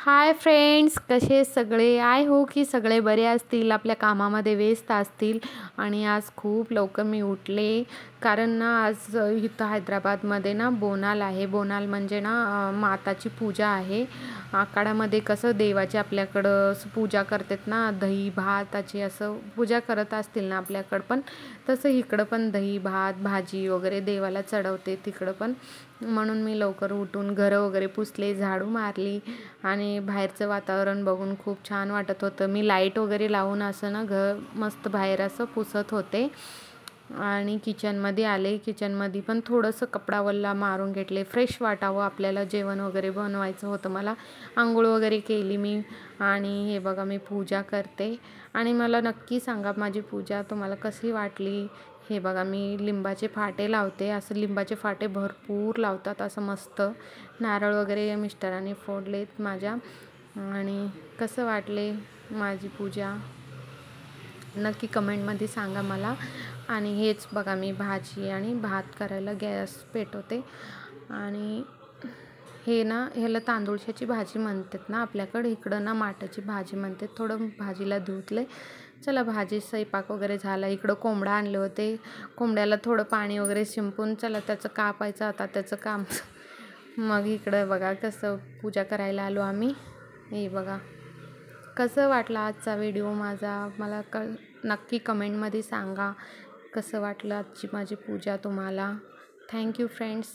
Hi friends, कसे सगळे? I hope की सगळे बरे असतील, आपल्या कामामध्ये व्यस्त असतील. आणि आज खूप लवकर मी उठले, कारण ना आज इथं हैदराबादमध्ये ना बोनाल आहे. बोनाल म्हणजे ना माताची पूजा आहे. आखाड्यामध्ये कसं देवाची आपल्याकडं पूजा करतात ना, दही भाताची असं पूजा करत असतील ना आपल्याकडं पण, तसं इकडं पण दही भात भाजी वगैरे देवाला चढवते तिकडं पण. म्हणून मी लवकर उठून घरं वगैरे पुसले, झाडू मारली आणि बाहेरचं वातावरण बघून खूप छान वाटत होतं. मी लाईट वगैरे लावून असं ना घर मस्त बाहेर असं पुसत होते. आणि किचनमध्ये आले. किचनमध्ये पण थोडंसं कपडा वल्ला मारून घेतले, फ्रेश वाटावं आपल्याला. जेवण वगैरे बनवायचं होतं मला. आंघोळ वगैरे केली मी. आणि हे बघा मी पूजा करते. आणि मला नक्की सांगा माझी पूजा तुम्हाला कशी वाटली. हे बघा मी लिंबाचे फाटे लावते. असं लिंबाचे फाटे भरपूर लावतात, असं मस्त. नारळ वगैरे मिस्टरांनी फोडलेत माझ्या. आणि कसं वाटले माझी पूजा नक्की कमेंटमध्ये सांगा मला. आणि हेच बघा मी भाजी आणि भात करायला गॅस पेटवते. आणि हे ना ह्याला तांदूळशाची भाजी म्हणतात ना आपल्याकडे, इकडं ना माठाची भाजी म्हणतात. थोडं भाजीला धुतले. चला भाजी स्वयंपाक वगैरे झाला. इकडं कोंबडा आणले होते. कोंबड्याला थोडं पाणी वगैरे शिंपून चला त्याचं कापायचं आता त्याचं काम. मग इकडं बघा कसं पूजा करायला आलो आम्ही. हे बघा कसं वाटलं आजचा व्हिडिओ माझा, मला नक्की कमेंटमध्ये सांगा कसं वाटलं आजची माझी पूजा तुम्हाला. Thank you friends.